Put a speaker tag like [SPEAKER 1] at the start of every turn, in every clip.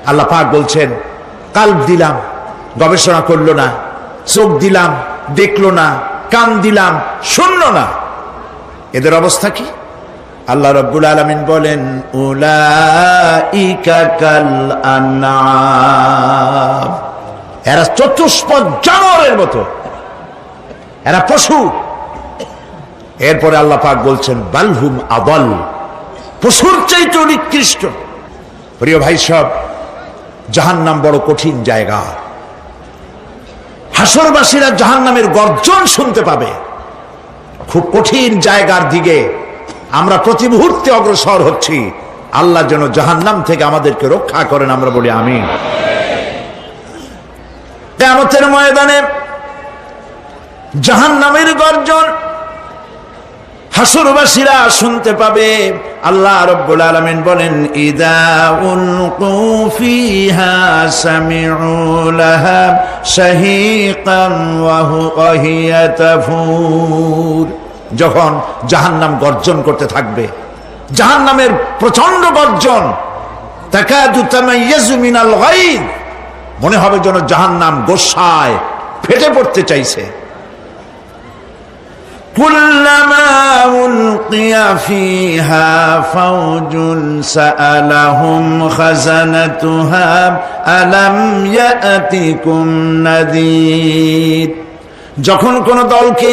[SPEAKER 1] আল্লাহ পাক বলছেন কাল্ব দিলাম, গবেষণা করলো না, চোখ দিলাম, দেখলো না, কান দিলাম, শুনলো না, এদের অবস্থা কি? আল্লাহ রাব্বুল আলামিন বলেন উলাইকা কাল আনআম, এরা চতুষ্পদ জানোয়ারের মতো, এরা পশু। এরপরে আল্লাহ পাক বলছেন বালহুম আদাল, পশুর চাইতে নিকৃষ্ট। প্রিয় ভাই সব, জাহান্নাম বড় কঠিন জায়গা। হাসরবাসীরা জাহান্নামের গর্জন শুনতে পাবে। খুব কঠিন জায়গার দিকে আমরা প্রতি মুহূর্তে অগ্রসর হচ্ছি। আল্লাহ যেন জাহান্নাম থেকে আমাদেরকে রক্ষা করেন, আমরা বলি আমিন। কিয়ামতের ময়দানে জাহান্নামের গর্জন হাসরবাসীরা শুনতে পাবে। আল্লাহ রাব্বুল আলামিন বলেন ইযা উলকু ফিহা সামিউ লাহা শাহীকান ওয়া হিয়া তাফুর, যখন জাহান্নাম গর্জন করতে থাকবে, জাহান্নামের প্রচন্ড গর্জন, তাকাদু তামাইয়াজু মিনাল গায়দ, মনে হবে যেন জাহান্নাম গোসায় ফেটে পড়তে চাইছে। কুল্লামা উলকিয়া ফিহা ফাওজুন সাআলাহুম খাজানাতুহা আলাম ইয়াতিকুম নাযীর, যখন কোন দলকে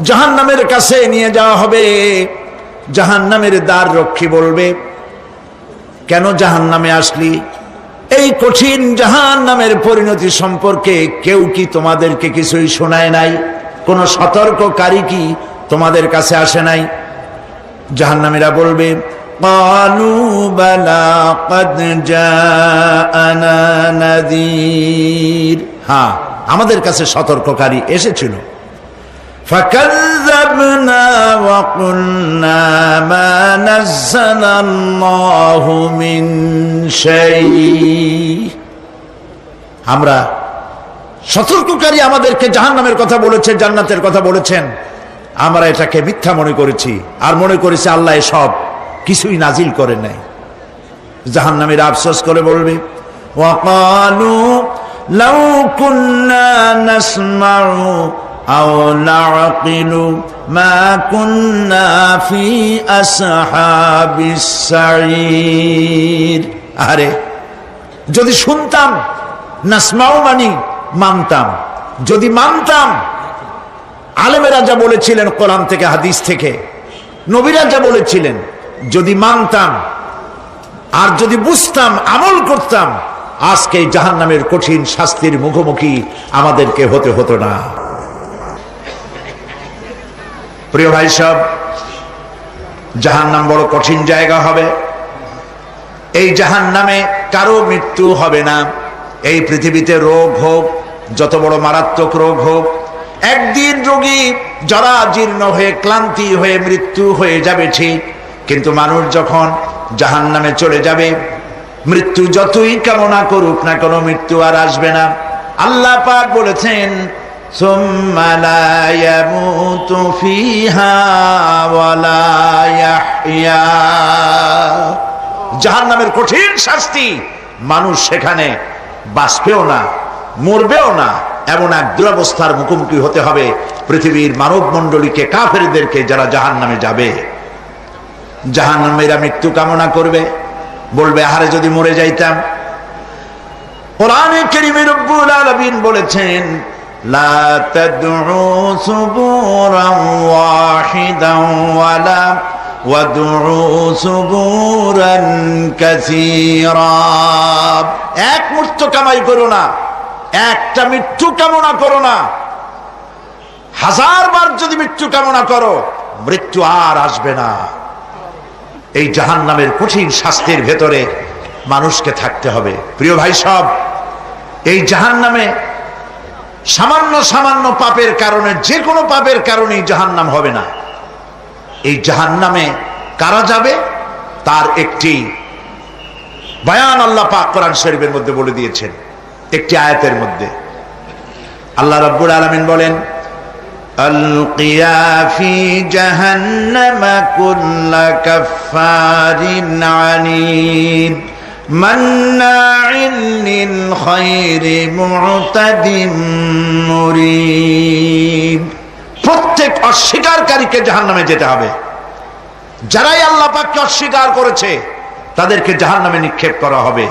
[SPEAKER 1] জাহান্নামের কাছে নিয়ে যাওয়া হবে, জাহান্নামের দ্বার রক্ষী বলবে কেন জাহান্নামে আসলি? এই কঠিন জাহান্নামের পরিণতি সম্পর্কে কেউ কি তোমাদেরকে কিছুই শোনায় নাই? কোন সতর্ককারী কি তোমাদের কাছে আসে নাই? জাহান্নামীরা বলবে ক্বালু বালা ক্বাদ জাআনা নাযীর, হ্যাঁ আমাদের কাছে সতর্ককারী এসেছিল। ফাকাযযাবনা ওয়া কুলনা মা নাযালাল্লাহু মিন শাই, আমরা সতর্ককারী আমাদেরকে জাহান্নামের কথা বলেছে, জান্নাতের কথা বলেছেন, আমরা এটাকে মিথ্যা মনে করেছি আর মনে করেছি আল্লাহ এসব কিছুই নাজিল করেন নাই। জাহান্নামীরা আফসোস করে বলবে ওয়াকালু লাউ কুন্না নাসমাউ আও নাআকিলু মা কুন্না ফি আসহাবিস সাঈর, আরে যদি শুনতাম, নাসমাউ মানি মানতাম, যদি মানতাম, আলেমেরা যা বলেছিলেন কোরআন থেকে হাদিস থেকে, নবীরা যা বলেছিলেন, যদি মানতাম আর যদি বুঝতাম, আমল করতাম, আজকে জাহান্নামের কঠিন শাস্তির মুখোমুখি আমাদেরকে হতে হতো না। প্রিয় ভাই সব, জাহান্নাম বড় কঠিন জায়গা হবে। এই জাহান্নামে কারো মৃত্যু হবে না। এই পৃথিবীতে রোগ হোক, যত বড় মারাত্মক রোগ হোক, একদিন রোগী জরা জীর্ণ হয়ে ক্লান্তি হয়ে মৃত্যু হয়ে যাবে ঠিক, কিন্তু মানুষ যখন জাহান্নামে চলে যাবে, মৃত্যু যতই কামনা করুক না কেন, মৃত্যু আর আসবে না। আল্লাহ পাক বলেছেন সুম্মা লা ইয়ামুতু ফিহা ওয়া লা ইয়াহইয়া, জাহান্নামের কঠিন শাস্তি, মানুষ সেখানে বাঁচবেও না, মরবেও না, এমন এক দুরবস্থার মুখোমুখি হতে হবে পৃথিবীর মানব মণ্ডলীকে, কাফেরদেরকে, যারা জাহান্নামে যাবে। জাহান্নামীরা মৃত্যু কামনা করবে, বলবে আহারে যদি মরে যাইতাম। কোরআনে কারীমে রব্বুল আলামিন বলেছেন লা তাদউ সুবুরান ওয়াহিদান ওয়ালা ওয়াদউ সুবুরান কাসীরা, এক মৃত্যু কামাই করো না, একটা মৃত্যু কামনা করো না, 1000 বার যদি মৃত্যু কামনা করো, মৃত্যু আর আসবে না। এই জাহান্নামের কঠিন শাস্তির ভেতরে মানুষকে থাকতে হবে। প্রিয় ভাই সব, এই জাহান্নামে সামান্য সামান্য পাপের কারণে, যে কোনো পাপের কারণেই জাহান্নাম হবে না। এই জাহান্নামে কারা যাবে তার একটি বয়ান আল্লাহ পাক কোরআন শরীফের মধ্যে বলে দিয়েছেন। একটি আয়াতের মধ্যে আল্লাহ রাব্বুল আলামিন বলেন আলকিয়া ফি জাহান্নামা কুল্লা কাফফারিন আনিদ মান্নাইন লিল খায়রি মু'তাদিম মুরিব। প্রত্যেক অস্বীকারীকে জাহান্নামে যেতে হবে। যারাই আল্লাহ পাককে অস্বীকার করেছে তাদেরকে জাহান্নামে নিক্ষেপ করা হবে।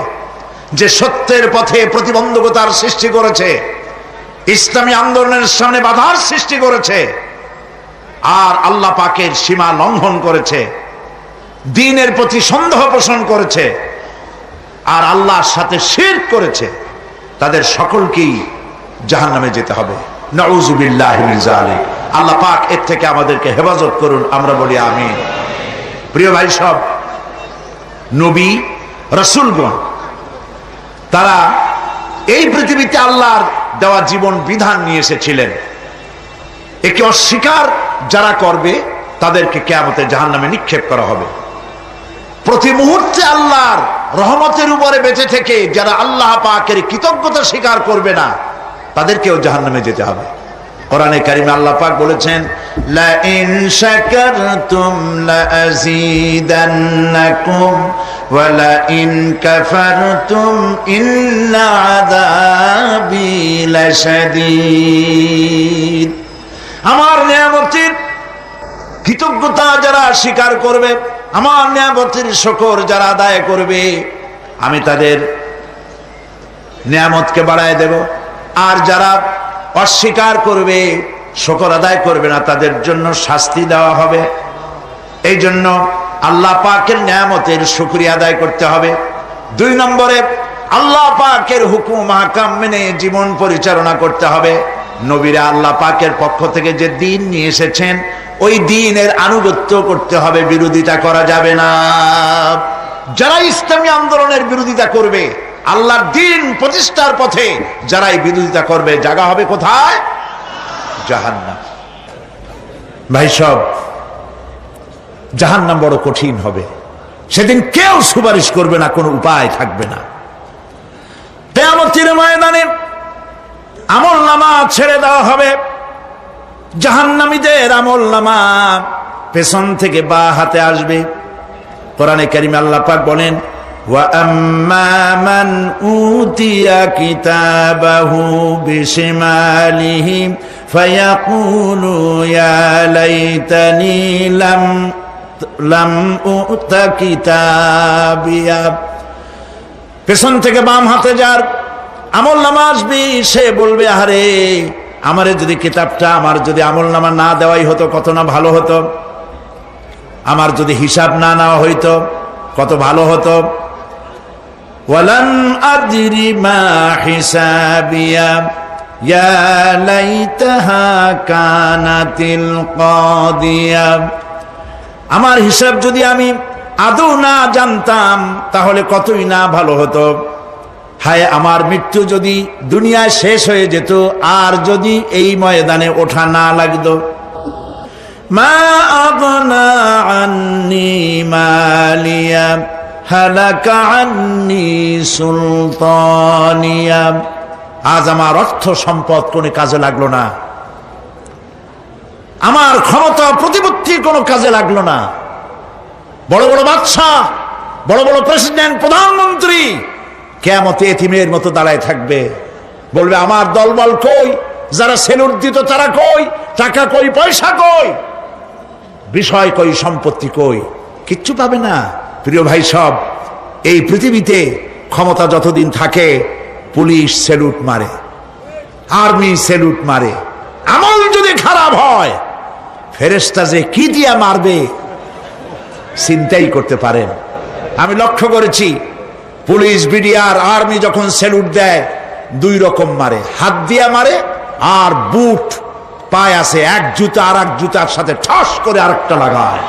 [SPEAKER 1] যে সত্যের পথে প্রতিবন্ধকতার সৃষ্টি করেছে, ইসলামী আন্দোলনের সামনে বাধার সৃষ্টি করেছে, আর আল্লাহ পাকের সীমা লঙ্ঘন করেছে, দ্বীনের প্রতি সন্দেহ পোষণ করেছে, আর আল্লাহর সাথে শিরক করেছে, তাদের সকলকেই জাহান্নামে যেতে হবে। নাউযুবিল্লাহি মিন যালিক। আল্লাহ পাক এর থেকে আমাদেরকে হেফাজত করুন, আমরা বলি আমিন। প্রিয় ভাই সব, নবী রাসূলগণ তারা এই পৃথিবীতে আল্লাহর দেওয়া জীবন বিধান নিয়ে এসেছিলেন। একে অস্বীকার যারা করবে তাদেরকে কিয়ামতে জাহান্নামে নিক্ষেপ করা হবে। প্রতি মুহূর্তে আল্লাহর রহমতের উপরে বেঁচে থেকে যারা আল্লাহ পাকের কৃতজ্ঞতা স্বীকার করবে না তাদেরকেও জাহান্নামে যেতে হবে। কোরআনে কারিমে আল্লাহ পাক বলেছেন, লা ইন শাকারতুম লা আযীদান্নাকুম ওয়া লা ইন কাফারতুম ইন্না আযাবি লাশাদীদ। আমার নিয়ামতের কৃতজ্ঞতা যারা স্বীকার করবে, আমার নিয়ামতের শুকর যারা আদায় করবে, আমি তাদের নিয়ামতকে বাড়ায় দেব। আর যারা অস্বীকার করবে, শুকর আদায় করবে না, তাদের জন্য শাস্তি দেওয়া হবে। এই জন্য আল্লাহ পাকের নিয়ামতের শুকরিয়া আদায় করতে হবে। 2 নম্বরে আল্লাহ পাকের হুকুম আহকাম মেনে জীবন পরিচালনা করতে হবে। নবীরা আল্লাহ পাকের পক্ষ থেকে যে দ্বীন নিয়ে এসেছেন ওই দ্বীনের আনুগত্য করতে হবে, বিরোধিতা করা যাবে না। যারা ইসলামী আন্দোলনের বিরোধিতা করবে, আল্লাহর দ্বীন প্রতিষ্ঠার পথে যারাই বিরোধিতা করবে, জায়গা হবে কোথায়? জাহান্নাম। ভাই সব, জাহান্নাম বড় কঠিন হবে। সেদিন কেউ সুপারিশ করবে না, কোনো উপায় থাকবে না। কিয়ামতের ময়দানে আমলনামা ছেড়ে দেওয়া হবে। জাহান্নামীদের আমলনামা পেছন থেকে বা হাতে আসবে। কোরআনে কারিমে আল্লাহ পাক বলেন, ওয়া আম্মা মান উতিয়া কিতাবাহু বিশিমালিহি ফায়াকুলু ইয়া লাইতানি লাম উতা কিতাবিয়া। পেছন থেকে বাম হাতে যার আমলনামা আসবে, সে বলবে, আরে আমারে যদি কিতাবটা, আমার যদি আমলনামা না দেওয়াই হতো কত না ভালো হতো, আমার যদি হিসাব না নেওয়া হইতো কত ভালো হতো। ওয়ালান আদরি মা হিসাবিয়া ইয়া লাইতাহা কানাতিল কাদিয়া। আমার হিসাব যদি আমি আদৌ না জানতাম তাহলে কতই না ভালো হতো। হায় আমার মৃত্যু যদি দুনিয়ায় শেষ হয়ে যেত, আর যদি এই ময়দানে ওঠা না লাগতো। মা আগনা আন্নি মালিয়া হালাকা আন্নি সুলতানিয়া। আজ আমার অর্থ সম্পদ কোনো কাজে লাগলো না, আমার ক্ষমতা প্রতিপত্তি কোনো কাজে লাগলো না। বড় বড় বাদশা, বড় বড় প্রেসিডেন্ট, প্রধানমন্ত্রী কিয়ামতে এতিমের মতো দাঁড়ায় থাকবে, বলবে আমার দলবল কই, যারা সেলুট দিত তারা কই, টাকা কই, পয়সা কই, বিষয় কই, সম্পত্তি কই, কিচ্ছু পাবে না। প্রিয় ভাই সব, এই পৃথিবীতে ক্ষমতা যতদিন থাকে পুলিশ সেলুট মারে, আর্মি সেলুট মারে। আমল যদি খারাপ হয় ফেরেশতা যে কি দিয়া মারবে চিন্তাই করতে পারেন। আমি লক্ষ্য করেছি, পুলিশ, বিডিআর, আর্মি যখন সেলুট দেয় 2 রকম মারে, হাত দিয়া মারে আর বুট পায় আছে, এক জুতা আর এক জুতার সাথে ঠস করে আরেকটা লাগায়।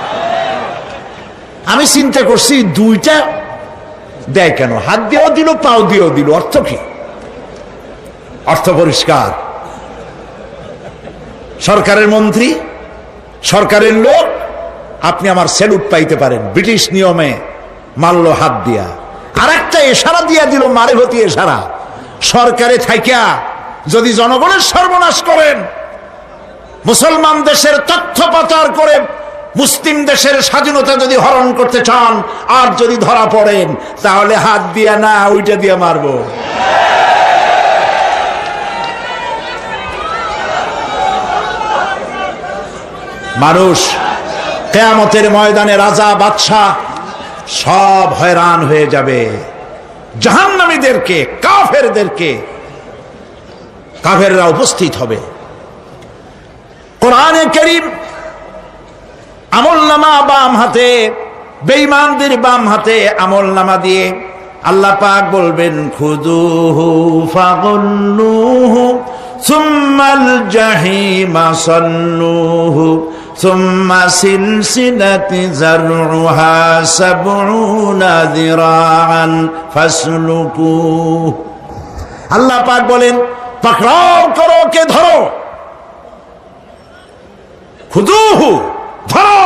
[SPEAKER 1] আমি চিন্তা করছি 2টা দেয় কেন? হাত দিয়েও দিল, পাও দিয়েও দিল, অর্থ কি? অর্থ পরিষ্কার। সরকারের মন্ত্রী, সরকারের লোক, আপনি আমার সেলুট পাইতে পারেন, ব্রিটিশ নিয়মে মারল হাত দিয়া, আর একটা ইশারা দিয়া দিল, মারে হতি ইশারা। সরকারে থাইকা যদি জনগণের সর্বনাশ করেন, মুসলমান দেশের তথ্য পাচার করে মুসলিম দেশের স্বাধীনতা যদি হরণ করতে চান আর যদি ধরা পড়েন তাহলে হাত দিয়া না ওইটা দিয়ে মারবো। মানুষ কিয়ামতের ময়দানে রাজা বাদশা সব হয়রান হয়ে যাবে। জাহান্নামীদেরকে কাফেরদেরকে কাফেররা উপস্থিত হবে। কোরআনে কারীম আমলনামা বাম হাতে, বেঈমানদের বাম হাতে আমলনামা দিয়ে আল্লাহ পাক বলবেন খুযুহু ফাগুল্লুহু সুম্মাল জাহিমা সাল্লুহু সুম্মা সিলসিলাতি যারউহা সাবউনা যিরাআন ফাসলুকুহু। আল্লাহ পাক বলেন পাকড়াও করো, কে ধরো, খুযুহু ধরো,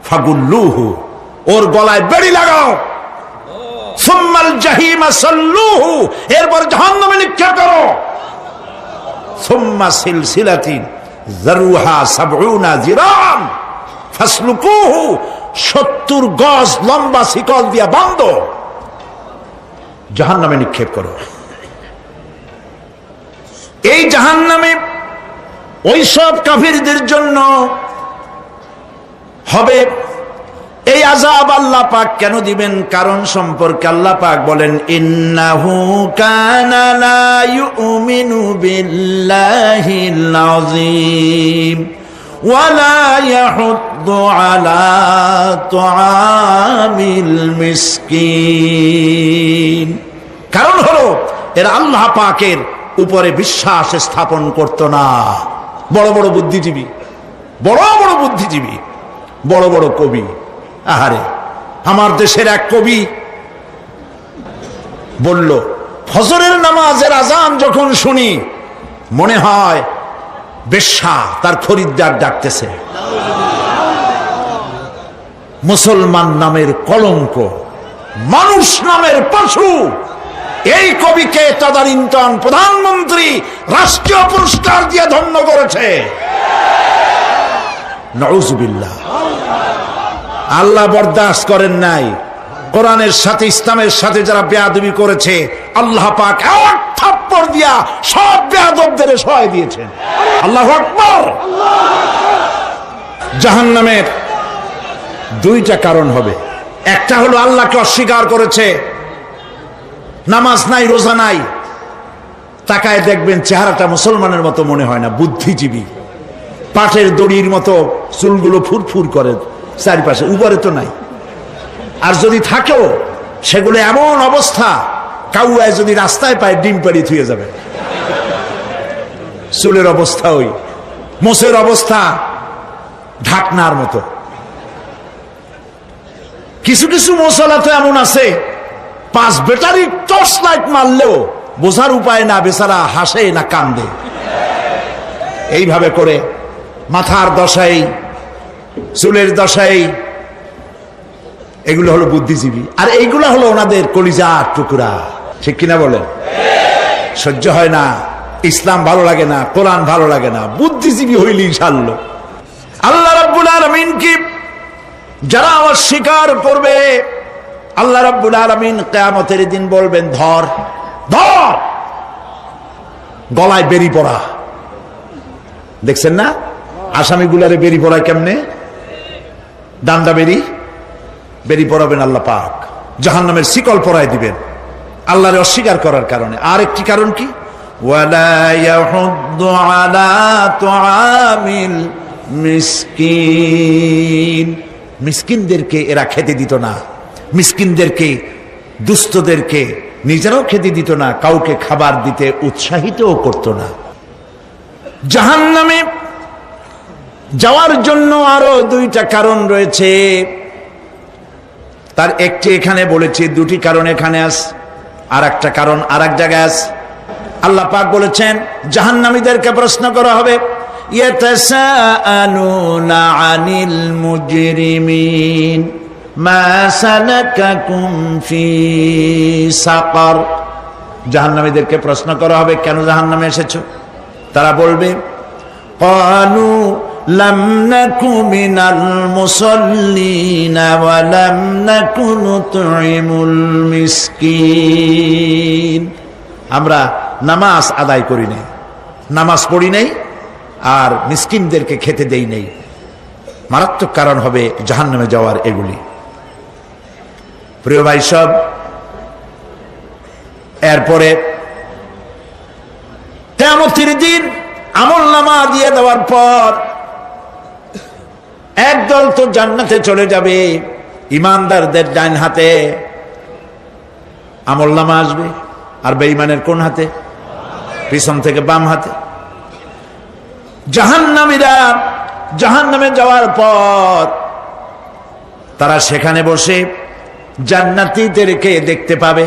[SPEAKER 1] ফাগুল্লুহু ওর গলায় বেড়ি লাগাও, সুম্মাল জাহিমা সাল্লুহু এরপর জাহান্নামে নিক্ষেপ করো, সুম্মা সিলসিলাতিন যারউহা সাবউনা যিরাআন ফাসলুকুহু 70 গজ লম্বা শিকল দিয়া বাঁধো, জাহান্নামে নিক্ষেপ করো। এই জাহান্নামে ওই সব কাফিরদের জন্য হবে। এই আযাব আল্লাহ পাক কেন দিবেন কারণ সম্পর্কে আল্লাহ পাক বলেন ইন্নাহু কানা লা ইউমিনু বিল্লাহিল আযীম ওয়া লা ইয়াহুদ্দু আলা তুআমিল মিসকিন। কারণ হলো এরা আল্লাহ পাকের উপরে বিশ্বাস স্থাপন করত না। বড় বড় বুদ্ধিজীবী, বড় বড় বুদ্ধিজীবী, বড় বড় কবি। আহারে, আমার দেশের এক কবি বলল ফজরের নামাজের আজান যখন শুনি মনে হয় বেশ্যা তার খরিদ্দার ডাকতেছে। মুসলমান নামের কলঙ্ক, মানুষ নামের পশু। এই কবিকে তদানীন্তন প্রধানমন্ত্রী রাষ্ট্রীয় পুরস্কার দিয়ে ধন্য করেছে। নাউযুবিল্লাহ। আল্লাহ বরদাস্ত করেন নাই। কোরআনের সাথে ইসলামের সাথে যারা বেয়াদবি করেছে আল্লাহ পাক এক থাপ্পড় দিয়া সব বেয়াদবদের সহায় দিয়েছেন। আল্লাহু আকবার। জাহান্নামের দুইটা কারণ হবে। একটা হলো আল্লাহকে অস্বীকার করেছে, নামাজ নাই, রোজা নাই, তাকায় দেখবেন চেহারাটা মুসলমানের মতো মনে হয় না, বুদ্ধিজীবী, পাটের দড়ির মতো চুলগুলো ফুরফুর করে চারিপাশে, উপরে তো নাই। আর যদি থাকেও সেগুলো এমন অবস্থা কাউয়ায় যদি রাস্তায় পায় ডিম পাড়ি থুয়ে যাবে। চুলের অবস্থা ওই, মোষের অবস্থা ঢাকনার মতো। কিছু কিছু মশলা তো এমন আছে 5 ব্যাটারি টর্চ লাইট মারলেও বোঝার উপায় না, বেচারা হাসে না কান্দে। এইভাবে করে মাথার দশাই, চুলের দশাই, এগুলো হলো বুদ্ধিজীবী। আর এইগুলো হলো ওনাদের কলিজার টুকরা। ঠিক কিনা বলেন? সহ্য হয় না, ইসলাম ভালো লাগে না, কোরআন ভালো লাগে না, বুদ্ধিজীবী হইলেই সারল। আল্লাহ রাব্বুল আলামিন কি যারা অস্বীকার করবে, আল্লাহ রাব্বুল আলামিন কিয়ামতের দিন বলবেন ধর ধর, গলায় বেরি পড়া। দেখছেন না আসামিগুলারে বেরি পড়ায় কেমনে? ডান্ডা বেরি পড়াবেন আল্লাহ পাক, জাহান্নামের শিকল পরায় দিবেন আল্লাহরে অস্বীকার করার কারণে। আর একটি কারণ কি? ওয়ালা ইয়াহুদ্দু আলা তুআমিল মিসকিন। মিসকিনদেরকে এরা খেতে দিত না, মিসকিনদেরকে, দুস্থদেরকে নিজেরাও খেতে দিত না, কাউকে খাবার দিতে উৎসাহিতও করত না। জাহান্নামে যাওয়ার জন্য আরো দুইটা কারণ রয়েছে, তার একটি এখানে বলেছি, দুটি কারণ এখানে আছে, আর একটা কারণ আর এক জায়গায় আছে। আল্লাহ পাক বলেছেন জাহান্নামীদেরকে প্রশ্ন করা হবে ইয়াতাসাআলুনা আনিল মুজরিমিন মা সালাকাকুম ফি সাকার। জাহান্নামীদেরকে প্রশ্ন করা হবে কেন জাহান্নামে এসেছো? তারা বলবে ক্বালু লাম নাকু মিনাল মুসাল্লিনা ওয়া লাম নাকু নুতঈমুল মিসকিন। আমরা নামাজ আদায় করি নাই, নামাজ পড়ি নাই, আর মিসকিনদেরকে খেতে দেই নাই। মারাত্মক কারণ হবে জাহান্নামে যাওয়ার এগুলি। প্রিয় ভাই সব, এরপরে কিয়ামতের দিন আমলনামা দিয়ে দেওয়ার পর একদল তো জান্নাতে চলে যাবে, ইমানদারদের ডান হাতে আমলনামা আসবে, আর বেঈমানের কোন হাতে? পিছন থেকে বাম হাতে। জাহান্নামীরা জাহান্নামে যাওয়ার পর তারা সেখানে বসে জান্নাতীদেরকে দেখতে পাবে।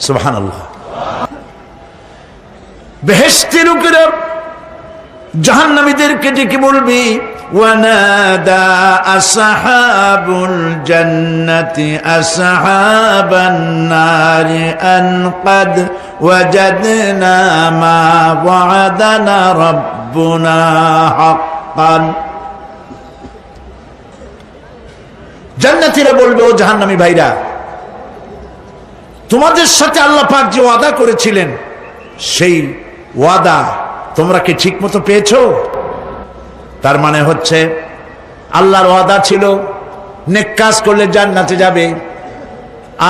[SPEAKER 1] সুবহানাল্লাহ। বেহেশতি লোকেরা জাহান্নামীদেরকে ডেকে বলবি, ওয়ানাদা আসহাবুল জান্নাতি আসহাবান নারি আন ক্বাদ ওয়াজাদনা মা ওয়া'আদানা রাব্বুনা হাক্কান। জান্নাতীরা বলবে, ও জাহান্নামী ভাইরা, তোমাদের সাথে আল্লাহ পাক যে ওয়াদা করেছিলেন সেই ওয়াদা তোমরা কি ঠিক মতো পেয়েছো? তার মানে হচ্ছে আল্লাহর ওয়াদা ছিল নেক কাজ করলে জান্নাতে যাবে,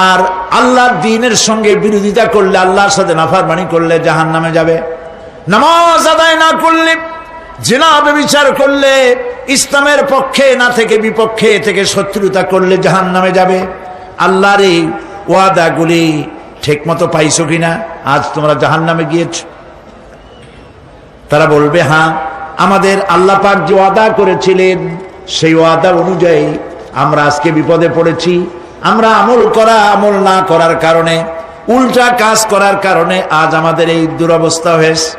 [SPEAKER 1] আর আল্লাহর দ্বীনের সঙ্গে বিরোধিতা করলে, আল্লাহর সাথে নাফরমানি করলে জাহান্নামে যাবে। নামাজ আদায় না করলে, জিনা ব্যভিচার করলে, ইসলামের পক্ষে না থেকে বিপক্ষে থেকে শত্রুতা করলে জাহান্নামে যাবে। আল্লাহর এই ওয়াদাগুলি ঠিক মতো পাইছো কিনা? আজ তোমরা জাহান্নামে গিয়েছো। তারা বলবে, হ্যাঁ, আমাদের আল্লাহ পাক যে ওয়াদা করেছিলেন সেই ওয়াদা অনুযায়ী আমরা আজকে বিপদে পড়েছি। আমরা আমল না করার কারণে, উল্টা কাজ করার কারণে আজ আমাদের এই দুরবস্থা হয়েছে।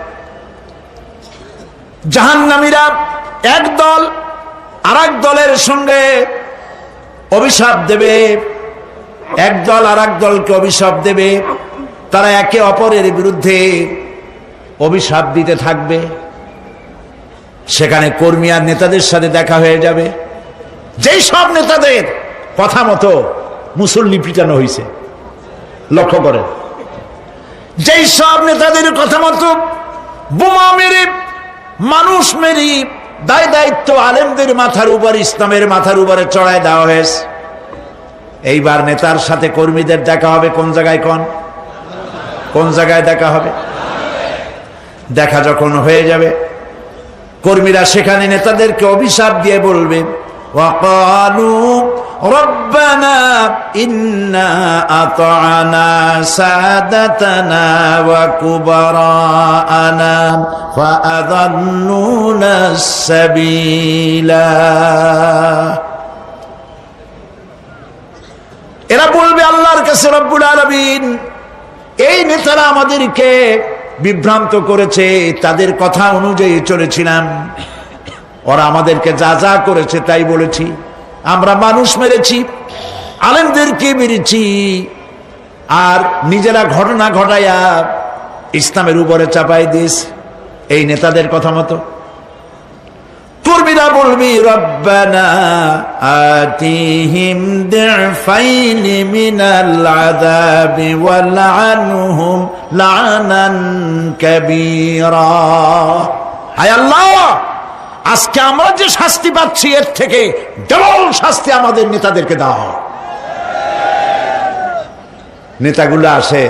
[SPEAKER 1] জাহান্নামীরা একদল আরেক দলের সঙ্গে অভিশাপ দেবে, একদল আরেক দলকে অভিশাপ দেবে। তারা একে অপরের বিরুদ্ধে অভিশাপ দিতে থাকবে। সেখানে কর্মী আর নেতাদের সাথে দেখা হয়ে যাবে। যেই সব নেতাদের কথা মতো মুসল্লি পিটানো হয়েছে, লক্ষ্য করেন, যেই সব নেতাদের কথা মতো বোমা মেরে, মানুষ মেরে, দায় দায়িত্ব আলেমদের মাথার উপর, ইসলামের মাথার উপরে চড়ায় দেওয়া হয়েছে। এইবার নেতার সাথে কর্মীদের দেখা হবে কোন জায়গায়? কোন জায়গায় দেখা হবে? দেখা যখন হয়ে যাবে, কর্মীরা সেখানে নেতাদেরকে অভিশাপ দিয়ে বলবে, ওয়াকালু রব্বানা ইন্না আতা'না সাদাতানা ওয়া কুবারানা ফাআযাল্লুনা সাবিলা। এরা বলবে আল্লাহর কাছে, রব্বুল আলামিন, এই নেতারা আমাদেরকে বিভ্রান্ত করেছে, তাদের কথা অনুযায়ী চলেছিলাম, ওরা আমাদেরকে যা যা করেছে তাই বলেছি। আমরা মানুষ মেরেছি, আলেমদেরকে মেরেছি, আর নিজেরা ঘটনা ঘটাইয়া ইসলামের উপরে চাপাই দিয়েছি এই নেতাদের কথা মতো। কর্মীরা বলবি, রব্বানা আতিহিম দি'ফাইনি মিনাল আযাবি ওয়ালআনহুম লা'নান কাবীরা। হায় আল্লাহ, আজকে আমরা যে শাস্তি পাচ্ছি এর থেকে ডবল শাস্তি আমাদের নেতাদেরকে দাও। নেতাগুলো আসে,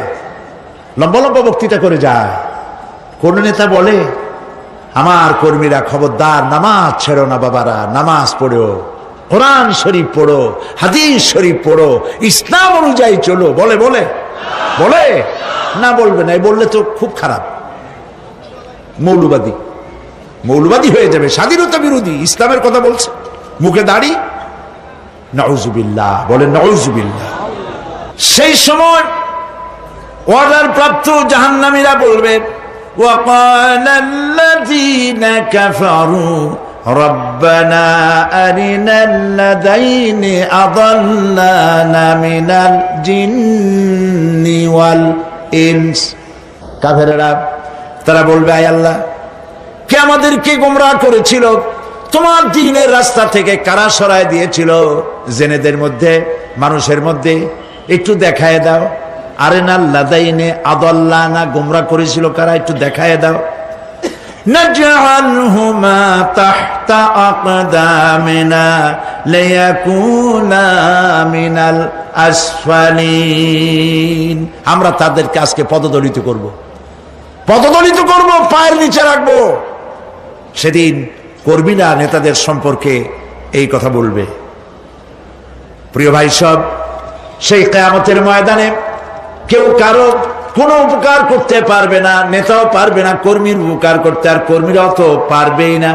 [SPEAKER 1] লম্বা লম্বা বক্তৃতা করে যায়। কোন নেতা বলে, আমার কর্মীরা খবরদার, নামাজ ছেড়ো না বাবারা, নামাজ পড়ো, কোরআন শরীফ পড়ো, হাদিস শরীফ পড়ো, ইসলাম অনুযায়ী চলো। বলে বলে বলে না, বলবে না। বললে তো খুব খারাপ, মৌলবাদী হয়ে যাবে, স্বাধীনতা বিরোধী, ইসলামের কথা বলছে, মুখে দাড়ি। নাউজুবিল্লাহ, বলে নাউজুবিল্লাহ। সেই সময় অর্ডার প্রাপ্ত জাহান্নামীরা বলবে, وقال الذين كفروا ربنا أرنا الذين أضلانا من الجن والإنس। কাফেররা তারা বলবে, আয় আল্লাহ, কে আমাদেরকে গোমরাহ করেছিল? তোমার দ্বীনের রাস্তা থেকে কারা সরায় দিয়েছিল? জেনেদের মধ্যে, মানুষের মধ্যে একটু দেখায় দাও। আরেনা লাদাইনে আদাল্লানা, গোমরাহ করেছিল কারা? একটু দেখায় দাও। নাজআলহুমা তাহতা আকদামিনা লিয়াকুনা মিনাল আসফালিন, আমরা তাদেরকে আজকে পদদলিত করব, পদদলিত করব, পায়ের নিচে রাখবো। সেদিন কর্মীরা নেতাদের সম্পর্কে এই কথা বলবে। প্রিয় ভাই সব, সেই কিয়ামতের ময়দানে কেউ কারো কোনো উপকার করতে পারবে না, নেতাও পারবে না কর্মীর উপকার করতে, আর কর্মীরাও তো পারবেই না।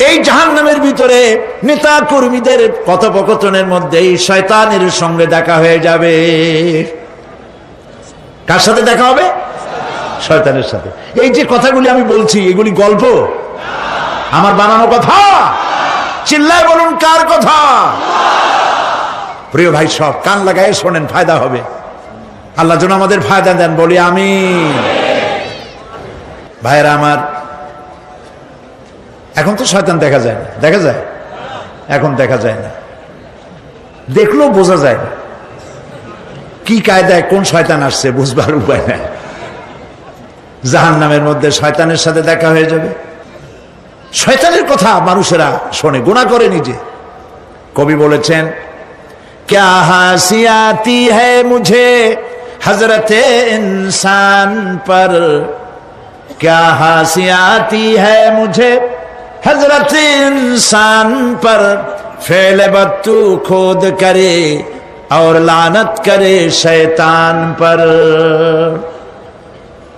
[SPEAKER 1] এই জাহান্নামের ভিতরে নেতা কর্মীদের কথোপকথনের মধ্যেই শয়তানের সঙ্গে দেখা হয়ে যাবে। কার সাথে দেখা হবে? শয়তানের সাথে। এই যে কথাগুলি আমি বলছি, এগুলি গল্প, আমার বানানো কথা? চিল্লায় বলুন, কার কথা? প্রিয় ভাই সব, কান লাগায় শোনেন, ফায়দা হবে। আল্লাহ যেন আমাদের ফায়দা দেন, বলি আমিন। ভাইয়েরা আমার, এখন তো শয়তান দেখা যায় না। দেখা যায়? এখন দেখা যায় না, দেখলেও বোঝা যায় না কি কায়দায় কোন শয়তান আসছে, বুঝবার উপায় নাই। জাহান্নামের মধ্যে শয়তানের সাথে দেখা হয়ে যাবে। শয়তানের কথা মানুষেরা শোনে, গুনাহ করে নিজে। কবি বলেছেন, क्या हंसी आती है मुझे हजरत इंसान पर, क्या हंसी आती है मुझे हजरत इंसान पर, फेल बत्तू खोद करे और लानत करे शैतान पर।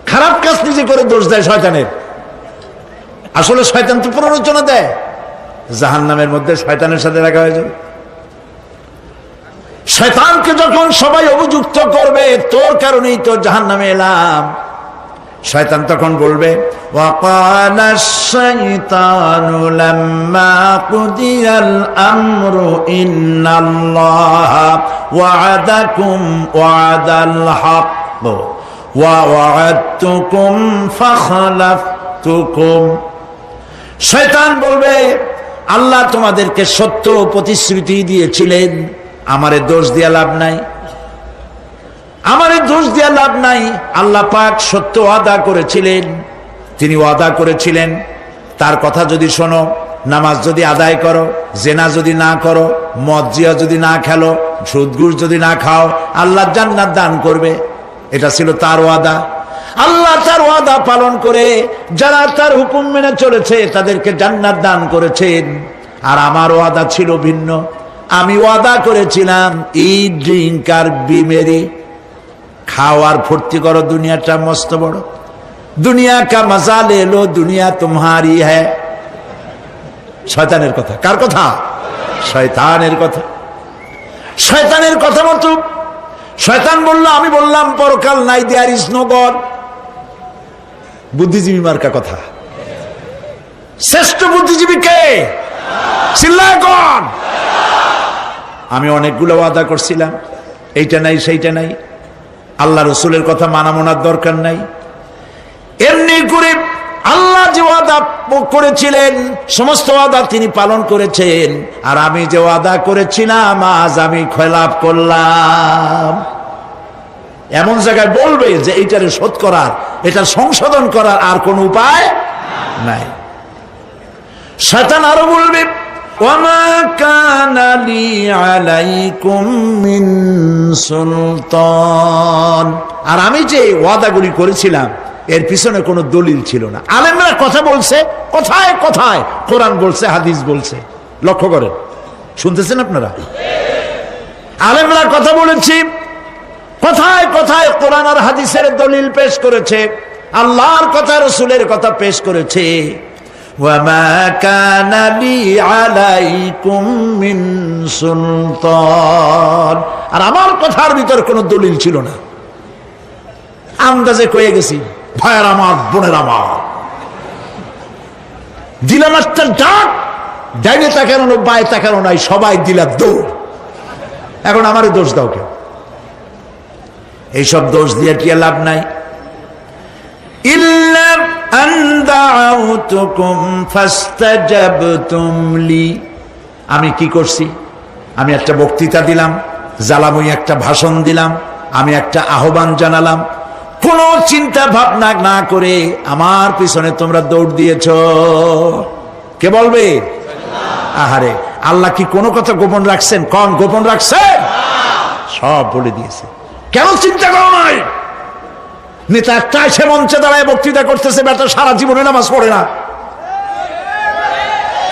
[SPEAKER 1] খারাপ কাজ নিজে করে দোষ দেয় শয়তানের। আসলে শয়তান তো প্ররোচনা দেয়। জাহান্নামের মধ্যে শয়তানের সাথে দেখা হয়ে যাবে। শয়তানকে যখন সবাই অভিযুক্ত করবে, তোর কারণেই তো জাহান্নামে এলাম, শয়তান তখন বলবে, ওয়াকালা শাইতানু লাম্মা কুদিয়াল আমরু ইন্নাল্লাহা ওয়া'আদাকুম ওয়া'দাল হক ওয়া ওয়া'আদতুকুম ফাখলাফতুকুম। শয়তান বলবে, আল্লাহ তোমাদেরকে সত্য প্রতিশ্রুতি দিয়েছিলেন, আমারে দোষ দিয়া লাভ নাই, আমারে দোষ দিয়া লাভ নাই। আল্লাহ পাক সত্য ওয়াদা করেছিলেন, তিনি ওয়াদা করেছিলেন তার কথা যদি শোনো, নামাজ যদি আদায় করো, জেনা যদি না করো, মদ জিয়া যদি না খেলো, সুদ ঘুষ যদি না খাও, আল্লাহ জান্নাত দান করবে। এটা ছিল তার ওয়াদা। আল্লাহ তার ওয়াদা পালন করে যারা তার হুকুম মেনে চলেছে তাদেরকে জান্নাত দান করেছেন। আর আমার ওয়াদা ছিল ভিন্ন। আমি ওয়াদা করেছিলাম, ইট, ড্রিঙ্ক আর বি মেরি, খাওয়ার ফুর্তি করো, দুনিয়াটা মস্ত বড়, দুনিয়া কা মজা লে লো, দুনিয়া তোমারি হ্যায়। শয়তানের কথা। কার কথা? শয়তানের কথা। শয়তানের কথা মতো শয়তান বলল, আমি বললাম পরকাল নাই, দেয়ার ইজ নো গড। বুদ্ধিজীবী মার্কা কথা। শ্রেষ্ঠ বুদ্ধিজীবী কে? চিল্লায় কোন? আমি অনেকগুলো ওয়াদা করছিলাম, এইটা নাই সেইটা নাই, আল্লাহ রসুলের কথা মানা মনার দরকার নাই। এমনি করে আল্লাহ যে ওয়াদা করেছিলেন সমস্ত ওয়াদা তিনি পালন করেছেন, আর আমি যে ওয়াদা করেছিলাম আজ আমি খেলাপ করলাম। এমন জায়গায় বলবে যে এইটারে শোধ করার, এটা সংশোধন করার আর কোন উপায় নাই। শয়তান আরো বলবে, ওয়ামা কানা লি আলাইকুম মিন সুলতান, আর আমি যে ওয়াদাগুলি করেছিলাম এর পিছনে কোনো দলিল ছিল না। আলেমরা কথা বলছে, কথায় কথায় কোরআন বলছে, হাদিস বলছে। লক্ষ্য করেন, শুনতেছেন আপনারা? আলেমরা কথা বলেছি, কথায় কথায় কোরআন আর হাদিসের দলিল পেশ করেছে, আল্লাহর কথা রসুলের কথা পেশ করেছে। ওয়ামা কানা লি আলাইকুম মিন সুলতান, আর আমার কথার ভিতর কোনো দলিল ছিল না। আন্দাজে কয়ে গেছি, ভাইয়ের আমার, বোনের আমার, দিলাম একটা ডাক, ডাইনে তাকানো বায়ে তাকানো নাই, সবাই দিলা দৌড়। এখন আমারে দোষ দাও কেউ? এইসব দোষ দিয়ে কি লাভ নাই। ইল্লা আন দাউতুকুম ফাস্তাজাবতুম লি। আমি কি করছি? আমি একটা বক্তৃতা দিলাম, জ্বালাময়ী একটা ভাষণ দিলাম, আমি একটা আহ্বান জানালাম, কোন চিন্তা ভাবনা না করে আমার পিছনে তোমরা দৌড় দিয়েছ। কে বলবে? আহারে, আল্লাহ কি কোনো কথা গোপন রাখছেন? কোন গোপন রাখছেন? সব বলে দিয়েছে। কেন চিন্তা করো নাই? নেতা একটা সে মঞ্চে দাঁড়ায় বক্তৃতা করতেছে, বেটা সারা জীবনে নামাজ পড়ে না,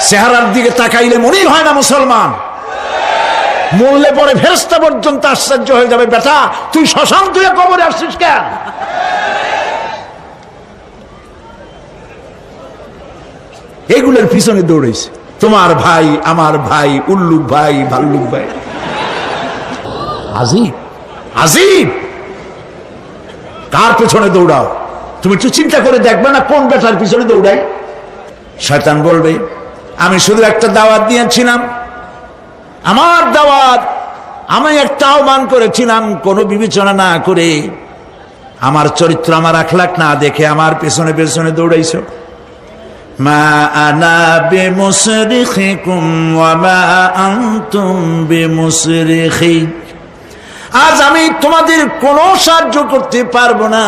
[SPEAKER 1] চেহারার দিকে তাকাইলে মনেই হয় না মুসলমান, মরলে পরে ফেরেশতা পর্যন্ত আশ্চর্য হয়ে যাবে, বেটা তুই শ্মশান তুই কবরে আসছিস কেন? এগুলোর পিছনে দৌড়েছে তোমার ভাই, আমার ভাই, উল্লুক ভাই, ভাল্লুক ভাই। আজিব আজিব, কার পেছনে দৌড়াও? তুমি একটু চিন্তা করে দেখবে না কোন বেটার পিছনে দৌড়াই? শয়তান বলবে আমি শুধু একটা দাওয়াত দিয়েছিলাম, আমার দাওয়াত, আমি একটা আহ্বান করেছিলাম, কোনো বিবেচনা না করে, আমার চরিত্র, আমার আখলাক না দেখে আমার পেছনে পেছনে দৌড়াইছো। মা আনা বিমুসরিখিকুম ওয়া মা আনতুম বিমুসরিখি। আজ আমি তোমাদের কোনো সাহায্য করতে পারবো না,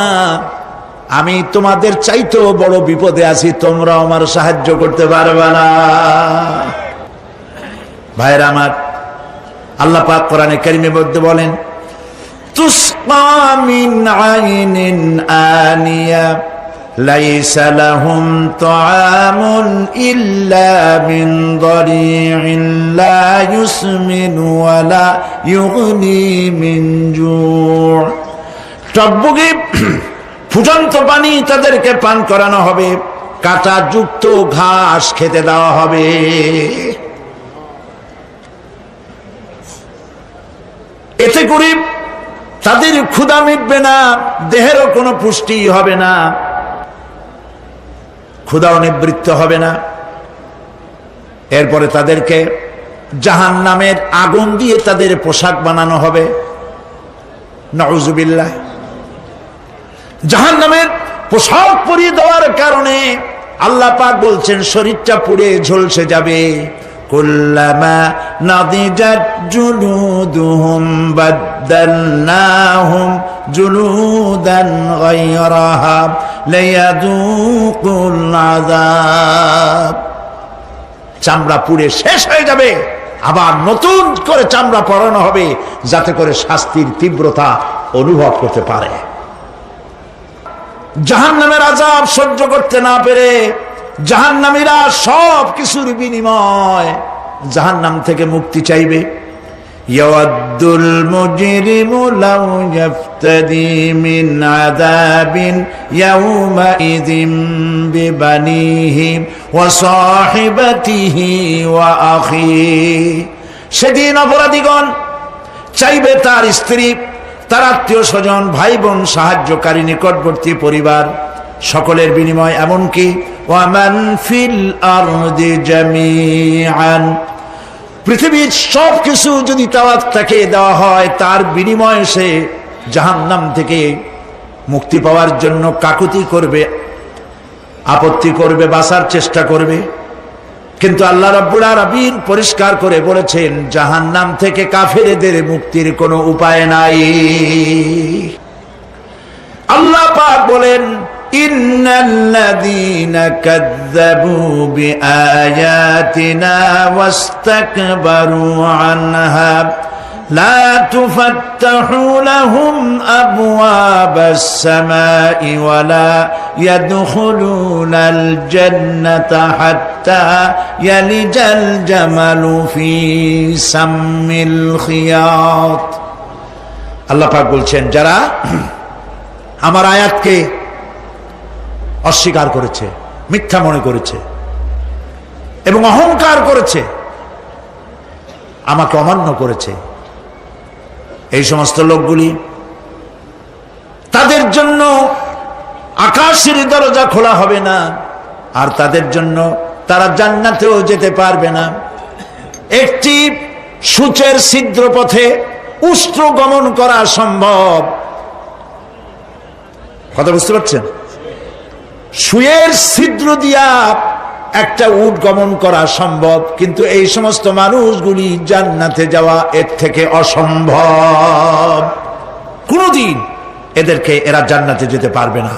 [SPEAKER 1] আমি তোমাদের চাইতেও বড় বিপদে আছি, তোমরা আমার সাহায্য করতে পারবে না। ভাইরা আমার, আল্লাহ পাক কোরআনে কারীমের মধ্যে বলেন তুসকা মিন আইনিন আনিয়া লাইসা লাহুম তাআমুন ইল্লা মিন দারি'in লা ইউসমিনু ওয়া লা ইউগনি মিন জু'। টকবগে ফুটন্ত পানি তাদেরকে পান করানো হবে, কাঁটা যুক্ত ঘাস খেতে দেওয়া হবে। এতে করে তাদের ক্ষুধা মিটবে না, দেহেরও কোনো পুষ্টি হবে না, ক্ষুধাও নিবৃত্ত হবে না। এরপরে তাদেরকে জাহান্নামের আগুন দিয়ে তাদের পোশাক বানানো হবে। নাউযুবিল্লাহ। জাহান্নামের পোশাক পরিয়ে দেওয়ার কারণে আল্লাহ পাক বলছেন শরীরটা পুড়ে ঝলসে যাবে। কুল্লামা নাদিজাত জুলুদুহুম বাদদালনাহুম জুলুদান গায়রাহা লিয়াযুকুল আযাব। চামড়া পুড়ে শেষ হয়ে যাবে, আবার নতুন করে চামড়া পরানো হবে, যাতে করে শাস্তির তীব্রতা অনুভব করতে পারে। জাহান্নামের আযাব সহ্য করতে না পেরে জাহান্নামীরা সব কিছুর বিনিময় জাহান্নাম থেকে মুক্তি চাইবে। ইয়াওয়াদ্দুল মুজরিমু লাউ ইয়াফতাদি মিন আযাবিন ইয়াওমাইযিন বিবানিহি ওয়া সাহিবাতিহি ওয়া আখিহি। সেদিন অপরাধীগণ চাইবে তার স্ত্রী, তার আত্মীয় স্বজন, ভাই বোন, সাহায্যকারী, নিকটবর্তী পরিবার, সকলের বিনিময়, এমনকি ওয়ামান ফিল আরদি জামিআন, পৃথিবীর সব কিছু যদি তাকে দেওয়া হয়, তার বিনিময়ে সে জাহান্নাম থেকে মুক্তি পাওয়ার জন্য কাকুতি করবে, আপত্তি করবে, বাঁচার চেষ্টা করবে। কিন্তু আল্লাহ রাব্বুল আলামিন পরিষ্কার করে বলেছেন জাহান্নাম থেকে কাফেরদের মুক্তির কোনো উপায় নাই। আল্লাহ পাক বলেন ইন্নাল্লাযীনা কাযযাবু বিআয়াতিনা ওয়াস্তাকবারু আনহা লা তুফাত্তাহু লাহুম আবওয়াবাস সামাই ওয়া লা ইয়াদখুলুনাল জান্নাতা হাত্তা ইয়ালিজাল জামালু ফি সাম্মিল খিয়াত। আল্লাহ পাক বলছেন যারা আমার আয়াতকে অস্বীকার করেছে, মিথ্যা মনে করেছে এবং অহংকার করেছে, আমাকে অমান্য করেছে, এই সমস্ত লোকগুলি, তাদের জন্য আকাশের দরজা খোলা হবে না, আর তাদের জন্য তারা জান্নাতেও যেতে পারবে না। একটি সূচের ছিদ্র পথে উষ্ট্র গমন করা সম্ভব। কথা বুঝতে পারছেন? সুয়ের ছিদ্র দিয়া একটা উট গমন করা সম্ভব, কিন্তু এই সমস্ত মানুষগুলি জান্নাতে যাওয়া এর থেকে অসম্ভব। কোনদিন এরা জান্নাতে যেতে পারবে না।